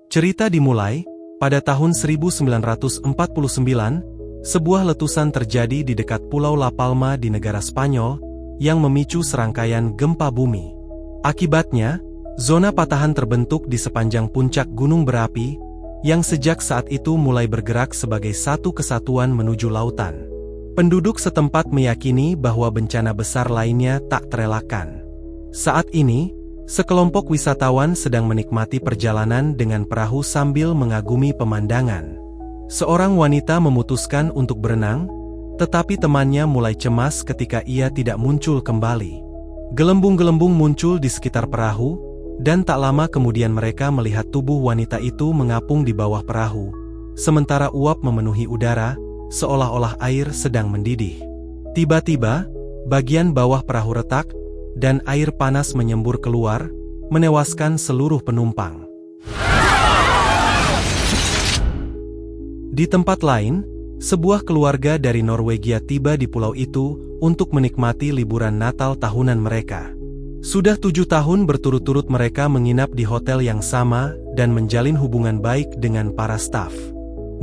Cerita dimulai pada tahun 1949, sebuah letusan terjadi di dekat Pulau La Palma di negara Spanyol yang memicu serangkaian gempa bumi. Akibatnya, zona patahan terbentuk di sepanjang puncak gunung berapi yang sejak saat itu mulai bergerak sebagai satu kesatuan menuju lautan. Penduduk setempat meyakini bahwa bencana besar lainnya tak terelakkan. Saat ini, sekelompok wisatawan sedang menikmati perjalanan dengan perahu sambil mengagumi pemandangan. Seorang wanita memutuskan untuk berenang, tetapi temannya mulai cemas ketika ia tidak muncul kembali. Gelembung-gelembung muncul di sekitar perahu, dan tak lama kemudian mereka melihat tubuh wanita itu mengapung di bawah perahu, sementara uap memenuhi udara, seolah-olah air sedang mendidih. Tiba-tiba, bagian bawah perahu retak, dan air panas menyembur keluar, menewaskan seluruh penumpang. Di tempat lain, sebuah keluarga dari Norwegia tiba di pulau itu untuk menikmati liburan Natal tahunan mereka. Sudah 7 tahun berturut-turut mereka menginap di hotel yang sama dan menjalin hubungan baik dengan para staf.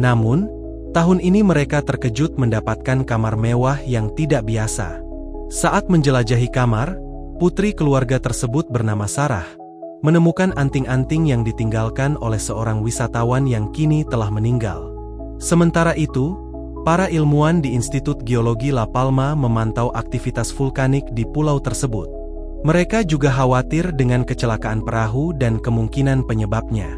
Namun, tahun ini mereka terkejut mendapatkan kamar mewah yang tidak biasa. Saat menjelajahi kamar, putri keluarga tersebut bernama Sarah menemukan anting-anting yang ditinggalkan oleh seorang wisatawan yang kini telah meninggal. Sementara itu, para ilmuwan di Institut Geologi La Palma memantau aktivitas vulkanik di pulau tersebut. Mereka juga khawatir dengan kecelakaan perahu dan kemungkinan penyebabnya.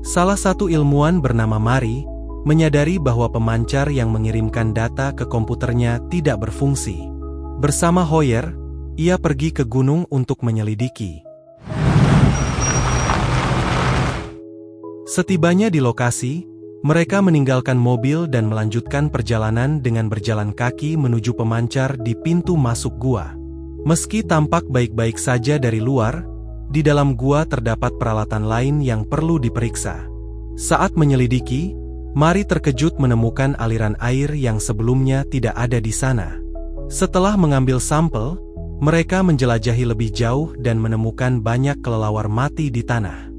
Salah satu ilmuwan bernama Mari menyadari bahwa pemancar yang mengirimkan data ke komputernya tidak berfungsi. Bersama Hoyer, ia pergi ke gunung untuk menyelidiki. Setibanya di lokasi, mereka meninggalkan mobil dan melanjutkan perjalanan dengan berjalan kaki menuju pemancar di pintu masuk gua. Meski tampak baik-baik saja dari luar, di dalam gua terdapat peralatan lain yang perlu diperiksa. Saat menyelidiki, Mari terkejut menemukan aliran air yang sebelumnya tidak ada di sana. Setelah mengambil sampel, mereka menjelajahi lebih jauh dan menemukan banyak kelelawar mati di tanah.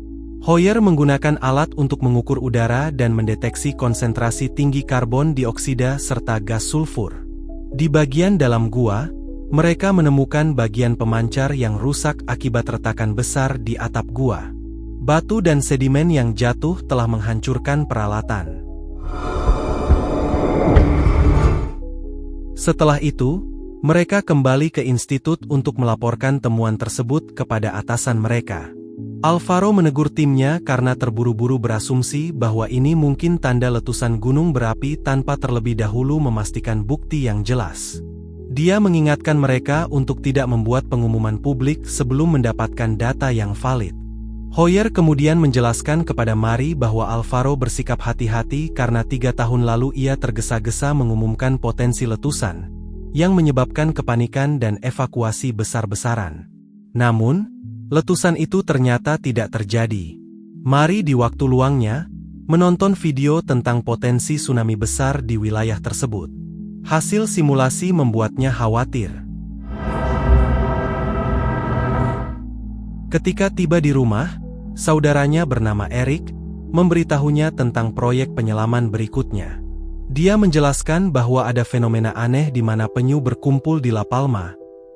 Hoyer menggunakan alat untuk mengukur udara dan mendeteksi konsentrasi tinggi karbon dioksida serta gas sulfur. Di bagian dalam gua, mereka menemukan bagian pemancar yang rusak akibat retakan besar di atap gua. Batu dan sedimen yang jatuh telah menghancurkan peralatan. Setelah itu, mereka kembali ke institut untuk melaporkan temuan tersebut kepada atasan mereka. Alvaro menegur timnya karena terburu-buru berasumsi bahwa ini mungkin tanda letusan gunung berapi tanpa terlebih dahulu memastikan bukti yang jelas. Dia mengingatkan mereka untuk tidak membuat pengumuman publik sebelum mendapatkan data yang valid. Hoyer kemudian menjelaskan kepada Mari bahwa Alvaro bersikap hati-hati karena 3 tahun lalu ia tergesa-gesa mengumumkan potensi letusan, yang menyebabkan kepanikan dan evakuasi besar-besaran. Namun, letusan itu ternyata tidak terjadi. Mari di waktu luangnya, menonton video tentang potensi tsunami besar di wilayah tersebut. Hasil simulasi membuatnya khawatir. Ketika tiba di rumah, saudaranya bernama Eric memberitahunya tentang proyek penyelaman berikutnya. Dia menjelaskan bahwa ada fenomena aneh di mana penyu berkumpul di La Palma,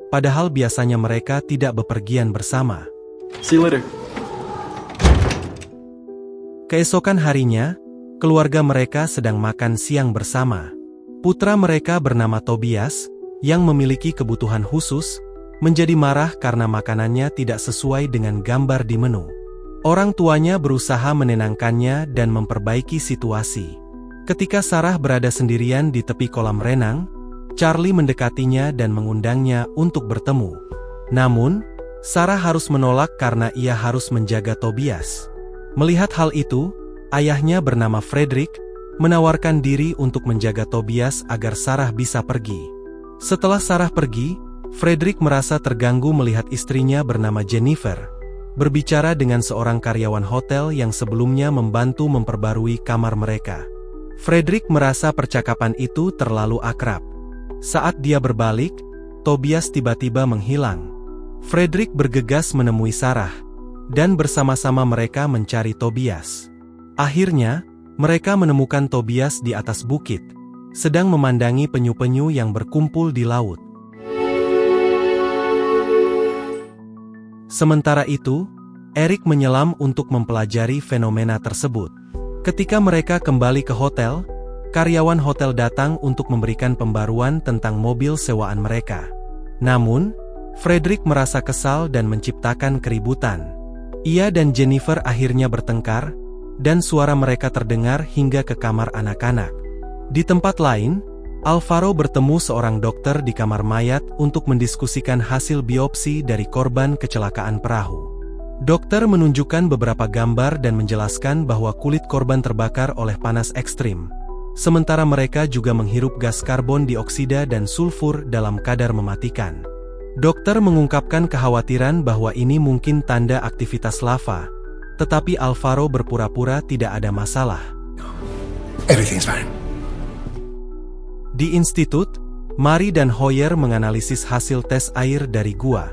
padahal biasanya mereka tidak bepergian bersama. See you later. Keesokan harinya, keluarga mereka sedang makan siang bersama. Putra mereka bernama Tobias, yang memiliki kebutuhan khusus, menjadi marah karena makanannya tidak sesuai dengan gambar di menu. Orang tuanya berusaha menenangkannya dan memperbaiki situasi. Ketika Sarah berada sendirian di tepi kolam renang, Charlie mendekatinya dan mengundangnya untuk bertemu. Namun, Sarah harus menolak karena ia harus menjaga Tobias. Melihat hal itu, ayahnya bernama Frederick menawarkan diri untuk menjaga Tobias agar Sarah bisa pergi. Setelah Sarah pergi, Frederick merasa terganggu melihat istrinya bernama Jennifer berbicara dengan seorang karyawan hotel yang sebelumnya membantu memperbarui kamar mereka. Frederick merasa percakapan itu terlalu akrab. Saat dia berbalik, Tobias tiba-tiba menghilang. Frederick bergegas menemui Sarah, dan bersama-sama mereka mencari Tobias. Akhirnya, mereka menemukan Tobias di atas bukit, sedang memandangi penyu-penyu yang berkumpul di laut. Sementara itu, Erik menyelam untuk mempelajari fenomena tersebut. Ketika mereka kembali ke hotel, karyawan hotel datang untuk memberikan pembaruan tentang mobil sewaan mereka. Namun, Frederick merasa kesal dan menciptakan keributan. Ia dan Jennifer akhirnya bertengkar, dan suara mereka terdengar hingga ke kamar anak-anak. Di tempat lain, Alvaro bertemu seorang dokter di kamar mayat untuk mendiskusikan hasil biopsi dari korban kecelakaan perahu. Dokter menunjukkan beberapa gambar dan menjelaskan bahwa kulit korban terbakar oleh panas ekstrim. Sementara mereka juga menghirup gas karbon dioksida dan sulfur dalam kadar mematikan. Dokter mengungkapkan kekhawatiran bahwa ini mungkin tanda aktivitas lava, tetapi Alvaro berpura-pura tidak ada masalah. Everything's fine. Di institut, Mari dan Hoyer menganalisis hasil tes air dari gua.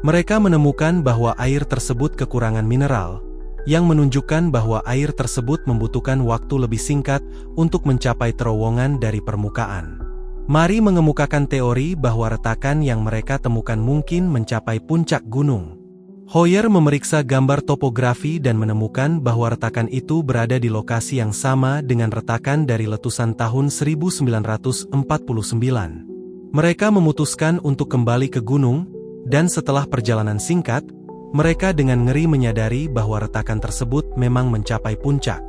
Mereka menemukan bahwa air tersebut kekurangan mineral, yang menunjukkan bahwa air tersebut membutuhkan waktu lebih singkat untuk mencapai terowongan dari permukaan. Mari mengemukakan teori bahwa retakan yang mereka temukan mungkin mencapai puncak gunung. Hoyer memeriksa gambar topografi dan menemukan bahwa retakan itu berada di lokasi yang sama dengan retakan dari letusan tahun 1949. Mereka memutuskan untuk kembali ke gunung, dan setelah perjalanan singkat, mereka dengan ngeri menyadari bahwa retakan tersebut memang mencapai puncak.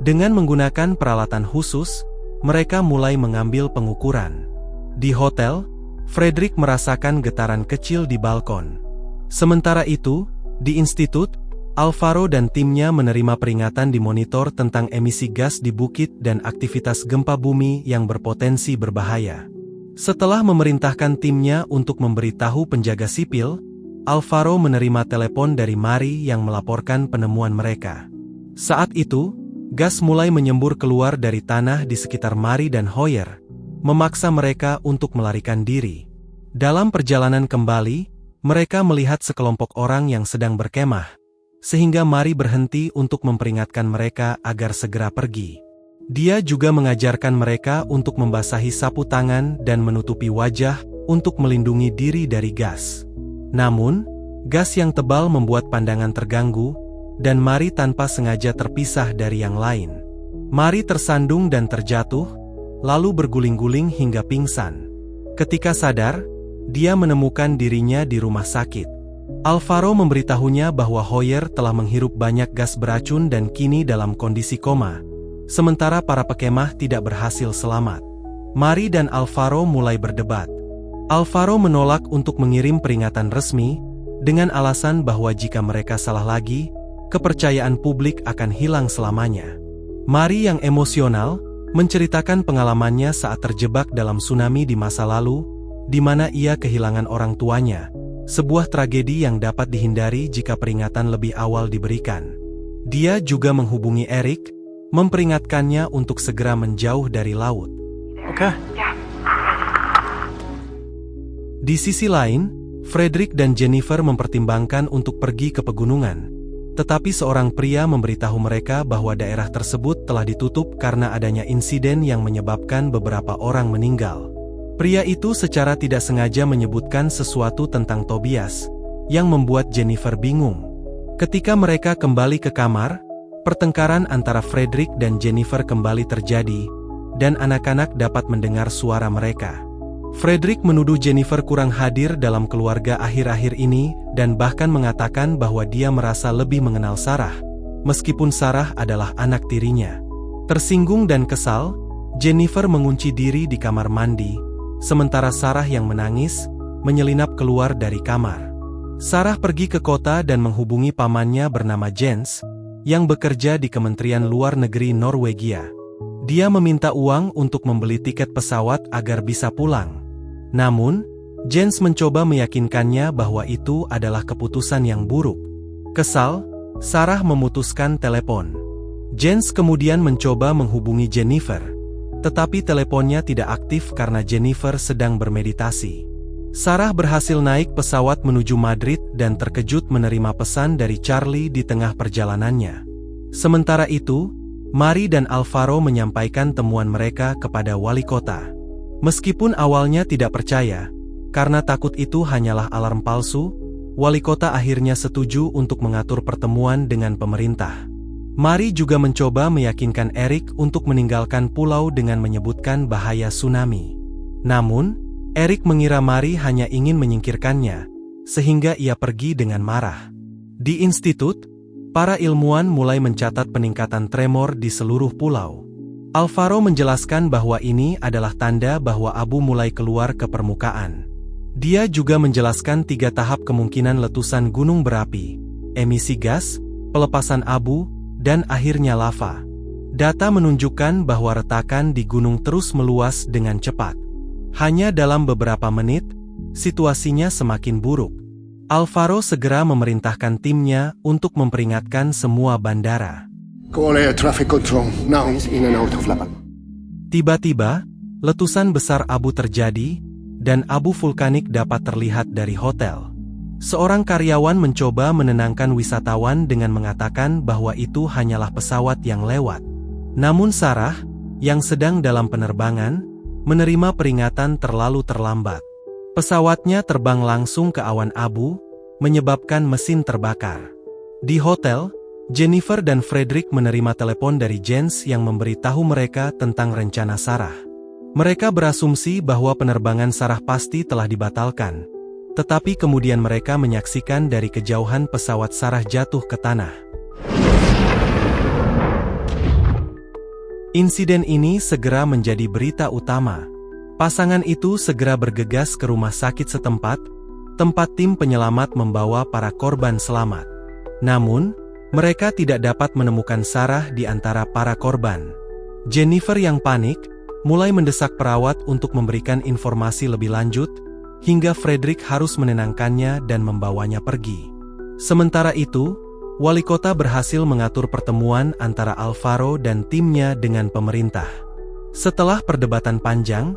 Dengan menggunakan peralatan khusus, mereka mulai mengambil pengukuran. Di hotel, Frederick merasakan getaran kecil di balkon. Sementara itu, di institut, Alvaro dan timnya menerima peringatan di monitor tentang emisi gas di bukit dan aktivitas gempa bumi yang berpotensi berbahaya. Setelah memerintahkan timnya untuk memberitahu penjaga sipil, Alvaro menerima telepon dari Mari yang melaporkan penemuan mereka. Saat itu, gas mulai menyembur keluar dari tanah di sekitar Mari dan Hoyer, memaksa mereka untuk melarikan diri. Dalam perjalanan kembali, mereka melihat sekelompok orang yang sedang berkemah, sehingga Mari berhenti untuk memperingatkan mereka agar segera pergi. Dia juga mengajarkan mereka untuk membasahi sapu tangan dan menutupi wajah untuk melindungi diri dari gas. Namun, gas yang tebal membuat pandangan terganggu, dan Mari tanpa sengaja terpisah dari yang lain. Mari tersandung dan terjatuh, lalu berguling-guling hingga pingsan. Ketika sadar, dia menemukan dirinya di rumah sakit. Alvaro memberitahunya bahwa Hoyer telah menghirup banyak gas beracun dan kini dalam kondisi koma, sementara para pekemah tidak berhasil selamat. Mari dan Alvaro mulai berdebat. Alvaro menolak untuk mengirim peringatan resmi, dengan alasan bahwa jika mereka salah lagi, kepercayaan publik akan hilang selamanya. Mari yang emosional, menceritakan pengalamannya saat terjebak dalam tsunami di masa lalu, di mana ia kehilangan orang tuanya, sebuah tragedi yang dapat dihindari jika peringatan lebih awal diberikan. Dia juga menghubungi Erik, memperingatkannya untuk segera menjauh dari laut. Oke. Di sisi lain, Frederick dan Jennifer mempertimbangkan untuk pergi ke pegunungan, tetapi seorang pria memberitahu mereka bahwa daerah tersebut telah ditutup karena adanya insiden yang menyebabkan beberapa orang meninggal. Pria itu secara tidak sengaja menyebutkan sesuatu tentang Tobias, yang membuat Jennifer bingung. Ketika mereka kembali ke kamar, pertengkaran antara Frederick dan Jennifer kembali terjadi, dan anak-anak dapat mendengar suara mereka. Frederick menuduh Jennifer kurang hadir dalam keluarga akhir-akhir ini, dan bahkan mengatakan bahwa dia merasa lebih mengenal Sarah, meskipun Sarah adalah anak tirinya. Tersinggung dan kesal, Jennifer mengunci diri di kamar mandi, sementara Sarah yang menangis, menyelinap keluar dari kamar. Sarah pergi ke kota dan menghubungi pamannya bernama Jens, yang bekerja di Kementerian Luar Negeri Norwegia. Dia meminta uang untuk membeli tiket pesawat agar bisa pulang. Namun, Jens mencoba meyakinkannya bahwa itu adalah keputusan yang buruk. Kesal, Sarah memutuskan telepon. Jens kemudian mencoba menghubungi Jennifer, tetapi teleponnya tidak aktif karena Jennifer sedang bermeditasi. Sarah berhasil naik pesawat menuju Madrid dan terkejut menerima pesan dari Charlie di tengah perjalanannya. Sementara itu, Mari dan Alvaro menyampaikan temuan mereka kepada wali kota. Meskipun awalnya tidak percaya, karena takut itu hanyalah alarm palsu, wali kota akhirnya setuju untuk mengatur pertemuan dengan pemerintah. Mari juga mencoba meyakinkan Eric untuk meninggalkan pulau dengan menyebutkan bahaya tsunami. Namun, Eric mengira Mari hanya ingin menyingkirkannya, sehingga ia pergi dengan marah. Di institut, para ilmuwan mulai mencatat peningkatan tremor di seluruh pulau. Alvaro menjelaskan bahwa ini adalah tanda bahwa abu mulai keluar ke permukaan. Dia juga menjelaskan 3 tahap kemungkinan letusan gunung berapi, emisi gas, pelepasan abu, dan akhirnya lava. Data menunjukkan bahwa retakan di gunung terus meluas dengan cepat. Hanya dalam beberapa menit, situasinya semakin buruk. Alvaro segera memerintahkan timnya untuk memperingatkan semua bandara. Call air traffic control. Now in and out of Lapan. Tiba-tiba, letusan besar abu terjadi, dan abu vulkanik dapat terlihat dari hotel. Seorang karyawan mencoba menenangkan wisatawan dengan mengatakan bahwa itu hanyalah pesawat yang lewat. Namun Sarah, yang sedang dalam penerbangan, menerima peringatan terlalu terlambat. Pesawatnya terbang langsung ke awan abu, menyebabkan mesin terbakar. Di hotel, Jennifer dan Frederick menerima telepon dari Jens yang memberitahu mereka tentang rencana Sarah. Mereka berasumsi bahwa penerbangan Sarah pasti telah dibatalkan, tetapi kemudian mereka menyaksikan dari kejauhan pesawat Sarah jatuh ke tanah. Insiden ini segera menjadi berita utama. Pasangan itu segera bergegas ke rumah sakit setempat, tempat tim penyelamat membawa para korban selamat. Namun, mereka tidak dapat menemukan Sarah di antara para korban. Jennifer yang panik, mulai mendesak perawat untuk memberikan informasi lebih lanjut, hingga Frederick harus menenangkannya dan membawanya pergi. Sementara itu, wali kota berhasil mengatur pertemuan antara Alvaro dan timnya dengan pemerintah. Setelah perdebatan panjang,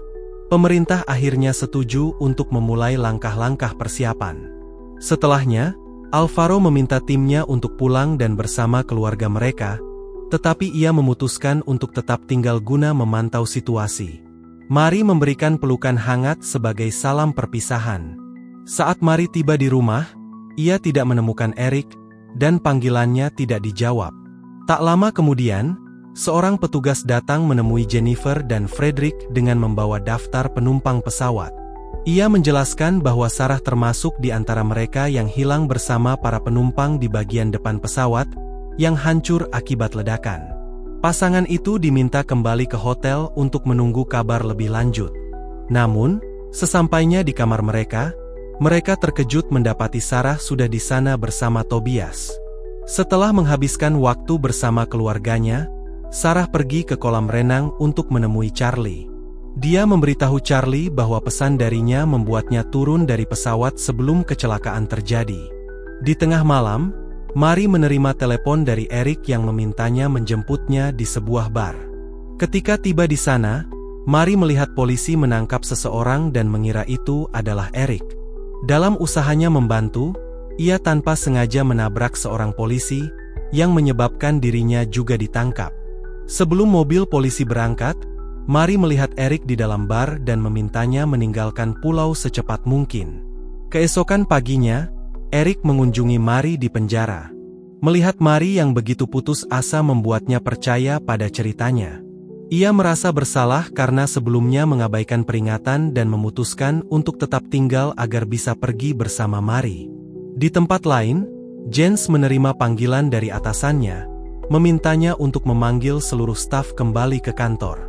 pemerintah akhirnya setuju untuk memulai langkah-langkah persiapan. Setelahnya, Alvaro meminta timnya untuk pulang dan bersama keluarga mereka, tetapi ia memutuskan untuk tetap tinggal guna memantau situasi. Mari memberikan pelukan hangat sebagai salam perpisahan. Saat Mari tiba di rumah, ia tidak menemukan Eric, dan panggilannya tidak dijawab. Tak lama kemudian, seorang petugas datang menemui Jennifer dan Frederick dengan membawa daftar penumpang pesawat. Ia menjelaskan bahwa Sarah termasuk di antara mereka yang hilang bersama para penumpang di bagian depan pesawat, yang hancur akibat ledakan. Pasangan itu diminta kembali ke hotel untuk menunggu kabar lebih lanjut. Namun, sesampainya di kamar mereka terkejut mendapati Sarah sudah di sana bersama Tobias. Setelah menghabiskan waktu bersama keluarganya, Sarah pergi ke kolam renang untuk menemui Charlie. Dia memberitahu Charlie bahwa pesan darinya membuatnya turun dari pesawat sebelum kecelakaan terjadi. Di tengah malam, Mari menerima telepon dari Eric yang memintanya menjemputnya di sebuah bar. Ketika tiba di sana, Mari melihat polisi menangkap seseorang dan mengira itu adalah Eric. Dalam usahanya membantu, ia tanpa sengaja menabrak seorang polisi, yang menyebabkan dirinya juga ditangkap. Sebelum mobil polisi berangkat, Mari melihat Eric di dalam bar dan memintanya meninggalkan pulau secepat mungkin. Keesokan paginya, Eric mengunjungi Mari di penjara. Melihat Mari yang begitu putus asa membuatnya percaya pada ceritanya. Ia merasa bersalah karena sebelumnya mengabaikan peringatan dan memutuskan untuk tetap tinggal agar bisa pergi bersama Mari. Di tempat lain, Jens menerima panggilan dari atasannya, memintanya untuk memanggil seluruh staf kembali ke kantor.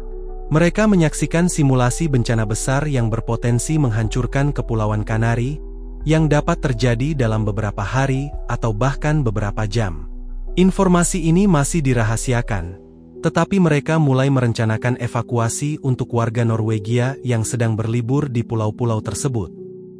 Mereka menyaksikan simulasi bencana besar yang berpotensi menghancurkan Kepulauan Kanari, yang dapat terjadi dalam beberapa hari atau bahkan beberapa jam. Informasi ini masih dirahasiakan, tetapi mereka mulai merencanakan evakuasi untuk warga Norwegia yang sedang berlibur di pulau-pulau tersebut.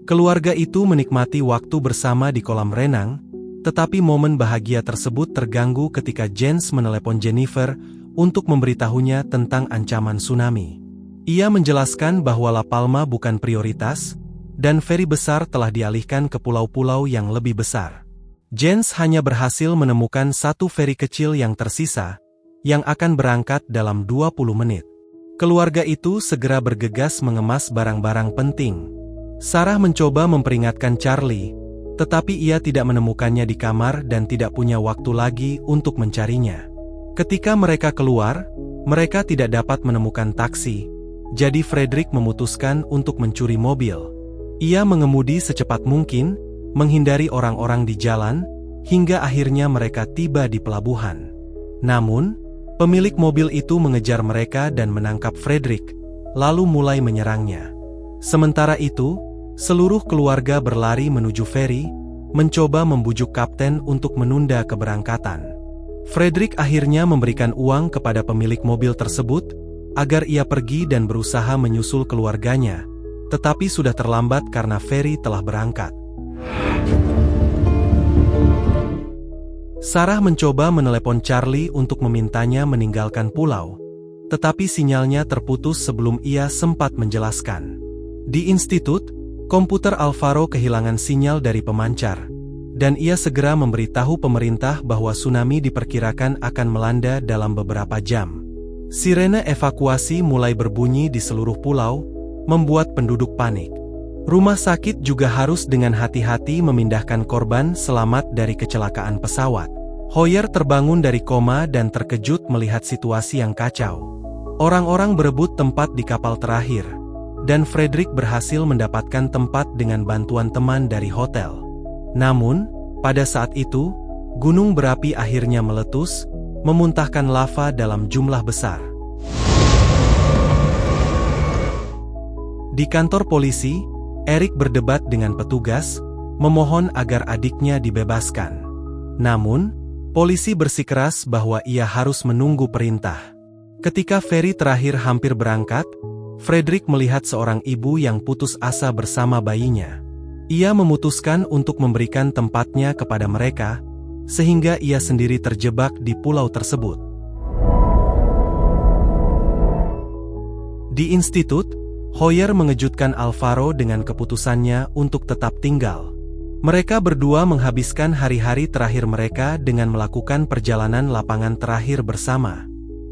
Keluarga itu menikmati waktu bersama di kolam renang, tetapi momen bahagia tersebut terganggu ketika Jens menelepon Jennifer untuk memberitahunya tentang ancaman tsunami. Ia menjelaskan bahwa La Palma bukan prioritas, dan feri besar telah dialihkan ke pulau-pulau yang lebih besar. Jens hanya berhasil menemukan satu feri kecil yang tersisa, yang akan berangkat dalam 20 menit. Keluarga itu segera bergegas mengemas barang-barang penting. Sarah mencoba memperingatkan Charlie, tetapi ia tidak menemukannya di kamar dan tidak punya waktu lagi untuk mencarinya. Ketika mereka keluar, mereka tidak dapat menemukan taksi, jadi Frederick memutuskan untuk mencuri mobil. Ia mengemudi secepat mungkin, menghindari orang-orang di jalan, hingga akhirnya mereka tiba di pelabuhan. Namun, pemilik mobil itu mengejar mereka dan menangkap Frederick, lalu mulai menyerangnya. Sementara itu, seluruh keluarga berlari menuju feri, mencoba membujuk kapten untuk menunda keberangkatan. Frederick akhirnya memberikan uang kepada pemilik mobil tersebut, agar ia pergi dan berusaha menyusul keluarganya, tetapi sudah terlambat karena feri telah berangkat. Sarah mencoba menelepon Charlie untuk memintanya meninggalkan pulau, tetapi sinyalnya terputus sebelum ia sempat menjelaskan. Di institut, komputer Alvaro kehilangan sinyal dari pemancar, dan ia segera memberitahu pemerintah bahwa tsunami diperkirakan akan melanda dalam beberapa jam. Sirene evakuasi mulai berbunyi di seluruh pulau, membuat penduduk panik. Rumah sakit juga harus dengan hati-hati memindahkan korban selamat dari kecelakaan pesawat. Hoyer terbangun dari koma dan terkejut melihat situasi yang kacau. Orang-orang berebut tempat di kapal terakhir, dan Frederick berhasil mendapatkan tempat dengan bantuan teman dari hotel. Namun, pada saat itu, gunung berapi akhirnya meletus, memuntahkan lava dalam jumlah besar. Di kantor polisi, Eric berdebat dengan petugas, memohon agar adiknya dibebaskan. Namun, polisi bersikeras bahwa ia harus menunggu perintah. Ketika feri terakhir hampir berangkat, Frederick melihat seorang ibu yang putus asa bersama bayinya. Ia memutuskan untuk memberikan tempatnya kepada mereka, sehingga ia sendiri terjebak di pulau tersebut. Di institut, Hoyer mengejutkan Alvaro dengan keputusannya untuk tetap tinggal. Mereka berdua menghabiskan hari-hari terakhir mereka dengan melakukan perjalanan lapangan terakhir bersama.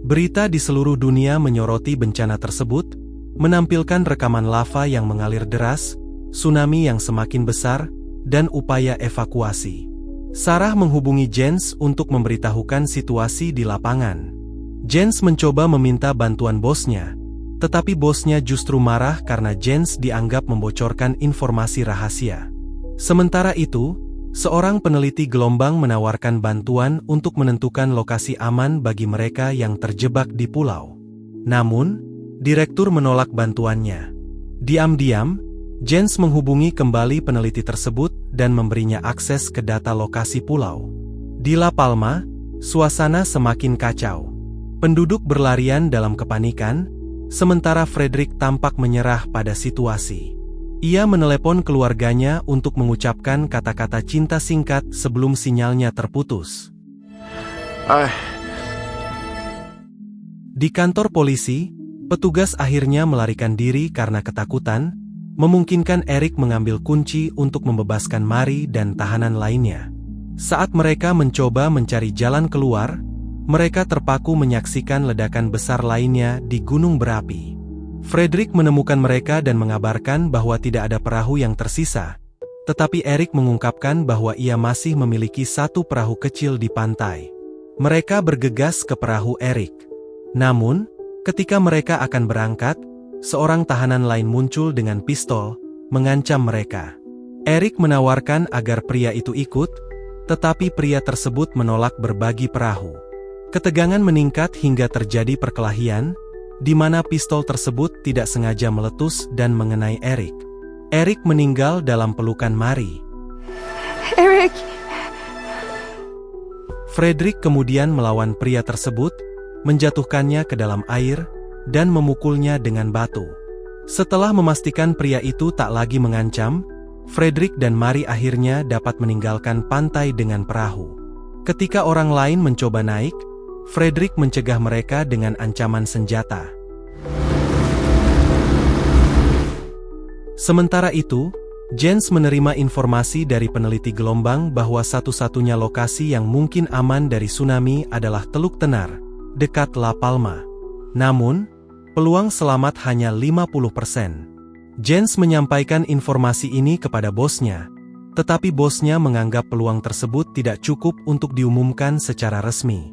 Berita di seluruh dunia menyoroti bencana tersebut, menampilkan rekaman lava yang mengalir deras, tsunami yang semakin besar, dan upaya evakuasi. Sarah menghubungi Jens untuk memberitahukan situasi di lapangan. Jens mencoba meminta bantuan bosnya, tetapi bosnya justru marah karena Jens dianggap membocorkan informasi rahasia. Sementara itu, seorang peneliti gelombang menawarkan bantuan untuk menentukan lokasi aman bagi mereka yang terjebak di pulau. Namun, direktur menolak bantuannya. Diam-diam, Jens menghubungi kembali peneliti tersebut dan memberinya akses ke data lokasi pulau. Di La Palma, suasana semakin kacau. Penduduk berlarian dalam kepanikan, sementara Frederick tampak menyerah pada situasi. Ia menelepon keluarganya untuk mengucapkan kata-kata cinta singkat sebelum sinyalnya terputus. Di kantor polisi, petugas akhirnya melarikan diri karena ketakutan, memungkinkan Eric mengambil kunci untuk membebaskan Mari dan tahanan lainnya. Saat mereka mencoba mencari jalan keluar, mereka terpaku menyaksikan ledakan besar lainnya di gunung berapi. Frederick menemukan mereka dan mengabarkan bahwa tidak ada perahu yang tersisa, tetapi Eric mengungkapkan bahwa ia masih memiliki satu perahu kecil di pantai. Mereka bergegas ke perahu Eric. Namun, ketika mereka akan berangkat, seorang tahanan lain muncul dengan pistol, mengancam mereka. Eric menawarkan agar pria itu ikut, tetapi pria tersebut menolak berbagi perahu. Ketegangan meningkat hingga terjadi perkelahian, di mana pistol tersebut tidak sengaja meletus dan mengenai Eric. Eric meninggal dalam pelukan Mari. Eric! Frederick kemudian melawan pria tersebut, menjatuhkannya ke dalam air, dan memukulnya dengan batu. Setelah memastikan pria itu tak lagi mengancam, Frederick dan Mari akhirnya dapat meninggalkan pantai dengan perahu. Ketika orang lain mencoba naik, Frederick mencegah mereka dengan ancaman senjata. Sementara itu, Jens menerima informasi dari peneliti gelombang bahwa satu-satunya lokasi yang mungkin aman dari tsunami adalah Teluk Tenar, dekat La Palma. Namun, peluang selamat hanya 50%. Jens menyampaikan informasi ini kepada bosnya, tetapi bosnya menganggap peluang tersebut tidak cukup untuk diumumkan secara resmi.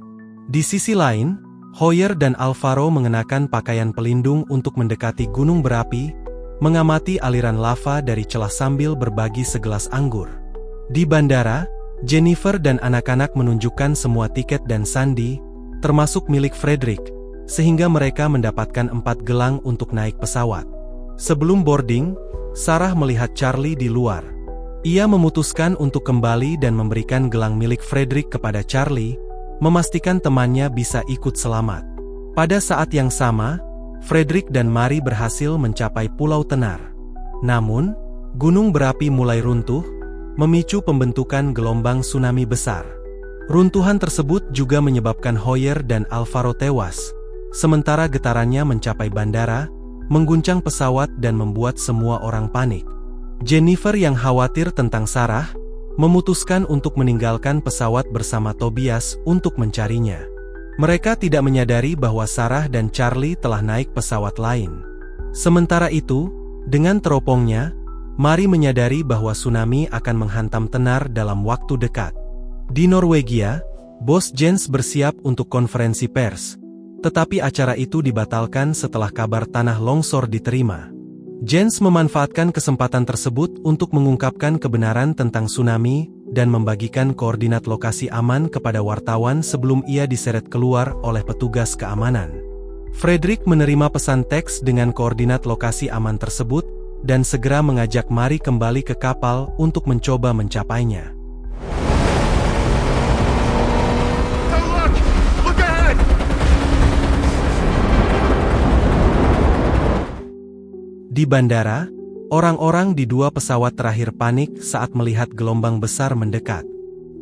Di sisi lain, Hoyer dan Alvaro mengenakan pakaian pelindung untuk mendekati gunung berapi, mengamati aliran lava dari celah sambil berbagi segelas anggur. Di bandara, Jennifer dan anak-anak menunjukkan semua tiket dan sandi, termasuk milik Frederick, sehingga mereka mendapatkan 4 gelang untuk naik pesawat. Sebelum boarding, Sarah melihat Charlie di luar. Ia memutuskan untuk kembali dan memberikan gelang milik Frederick kepada Charlie, memastikan temannya bisa ikut selamat. Pada saat yang sama, Frederick dan Mary berhasil mencapai Pulau Tenar. Namun, gunung berapi mulai runtuh, memicu pembentukan gelombang tsunami besar. Runtuhan tersebut juga menyebabkan Hoyer dan Alvaro tewas, sementara getarannya mencapai bandara, mengguncang pesawat dan membuat semua orang panik. Jennifer yang khawatir tentang Sarah, memutuskan untuk meninggalkan pesawat bersama Tobias untuk mencarinya. Mereka tidak menyadari bahwa Sarah dan Charlie telah naik pesawat lain. Sementara itu, dengan teropongnya, Mary menyadari bahwa tsunami akan menghantam Tenar dalam waktu dekat. Di Norwegia, bos Jens bersiap untuk konferensi pers, tetapi acara itu dibatalkan setelah kabar tanah longsor diterima. Jens memanfaatkan kesempatan tersebut untuk mengungkapkan kebenaran tentang tsunami dan membagikan koordinat lokasi aman kepada wartawan sebelum ia diseret keluar oleh petugas keamanan. Frederick menerima pesan teks dengan koordinat lokasi aman tersebut dan segera mengajak Mary kembali ke kapal untuk mencoba mencapainya. Di bandara, orang-orang di 2 pesawat terakhir panik saat melihat gelombang besar mendekat.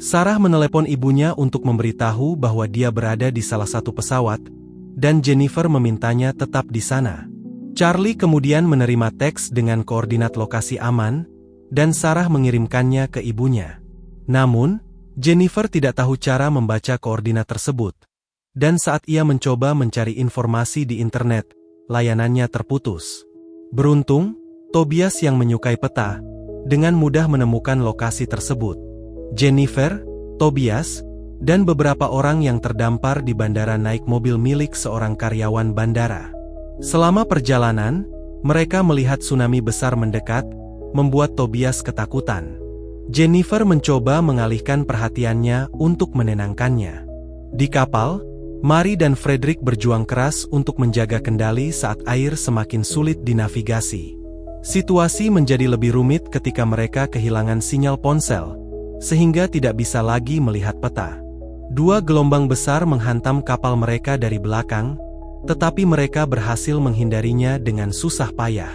Sarah menelepon ibunya untuk memberitahu bahwa dia berada di salah satu pesawat, dan Jennifer memintanya tetap di sana. Charlie kemudian menerima teks dengan koordinat lokasi aman, dan Sarah mengirimkannya ke ibunya. Namun, Jennifer tidak tahu cara membaca koordinat tersebut, dan saat ia mencoba mencari informasi di internet, layanannya terputus. Beruntung, Tobias yang menyukai peta, dengan mudah menemukan lokasi tersebut. Jennifer, Tobias, dan beberapa orang yang terdampar di bandara naik mobil milik seorang karyawan bandara. Selama perjalanan, mereka melihat tsunami besar mendekat, membuat Tobias ketakutan. Jennifer mencoba mengalihkan perhatiannya untuk menenangkannya. Di kapal, Mary dan Frederick berjuang keras untuk menjaga kendali saat air semakin sulit dinavigasi. Situasi menjadi lebih rumit ketika mereka kehilangan sinyal ponsel, sehingga tidak bisa lagi melihat peta. 2 gelombang besar menghantam kapal mereka dari belakang, tetapi mereka berhasil menghindarinya dengan susah payah.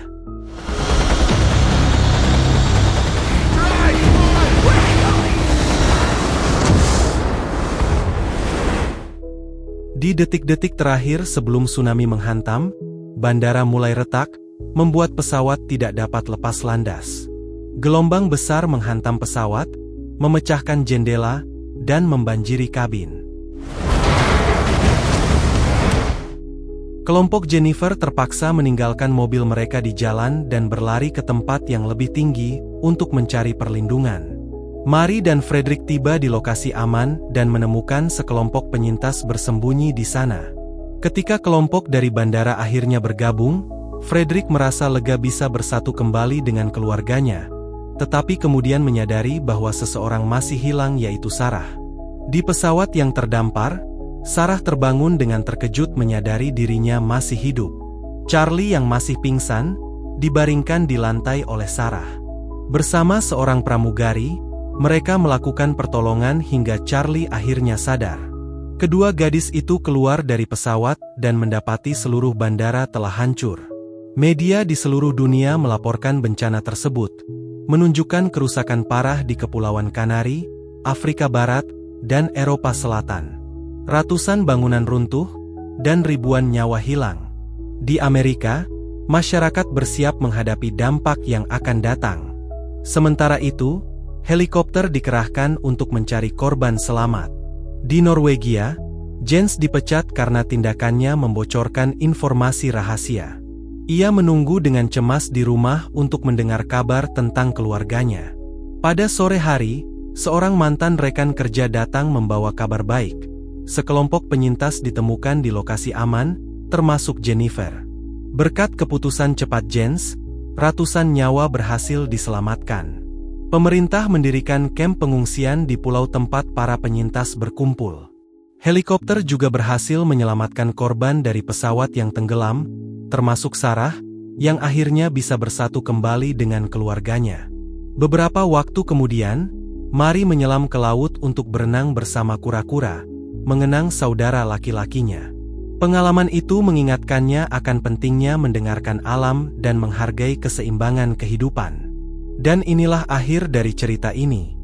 Di detik-detik terakhir sebelum tsunami menghantam, bandara mulai retak, membuat pesawat tidak dapat lepas landas. Gelombang besar menghantam pesawat, memecahkan jendela, dan membanjiri kabin. Kelompok Jennifer terpaksa meninggalkan mobil mereka di jalan dan berlari ke tempat yang lebih tinggi untuk mencari perlindungan. Mary dan Frederick tiba di lokasi aman dan menemukan sekelompok penyintas bersembunyi di sana. Ketika kelompok dari bandara akhirnya bergabung, Frederick merasa lega bisa bersatu kembali dengan keluarganya, tetapi kemudian menyadari bahwa seseorang masih hilang, yaitu Sarah. Di pesawat yang terdampar, Sarah terbangun dengan terkejut menyadari dirinya masih hidup. Charlie yang masih pingsan, dibaringkan di lantai oleh Sarah. Bersama seorang pramugari, mereka melakukan pertolongan hingga Charlie akhirnya sadar. Kedua gadis itu keluar dari pesawat dan mendapati seluruh bandara telah hancur. Media di seluruh dunia melaporkan bencana tersebut, menunjukkan kerusakan parah di Kepulauan Kanari, Afrika Barat, dan Eropa Selatan. Ratusan bangunan runtuh, dan ribuan nyawa hilang. Di Amerika, masyarakat bersiap menghadapi dampak yang akan datang. Sementara itu, helikopter dikerahkan untuk mencari korban selamat. Di Norwegia, Jens dipecat karena tindakannya membocorkan informasi rahasia. Ia menunggu dengan cemas di rumah untuk mendengar kabar tentang keluarganya. Pada sore hari, seorang mantan rekan kerja datang membawa kabar baik. Sekelompok penyintas ditemukan di lokasi aman, termasuk Jennifer. Berkat keputusan cepat Jens, ratusan nyawa berhasil diselamatkan. Pemerintah mendirikan kamp pengungsian di pulau tempat para penyintas berkumpul. Helikopter juga berhasil menyelamatkan korban dari pesawat yang tenggelam, termasuk Sarah, yang akhirnya bisa bersatu kembali dengan keluarganya. Beberapa waktu kemudian, Mari menyelam ke laut untuk berenang bersama kura-kura, mengenang saudara laki-lakinya. Pengalaman itu mengingatkannya akan pentingnya mendengarkan alam dan menghargai keseimbangan kehidupan. Dan inilah akhir dari cerita ini.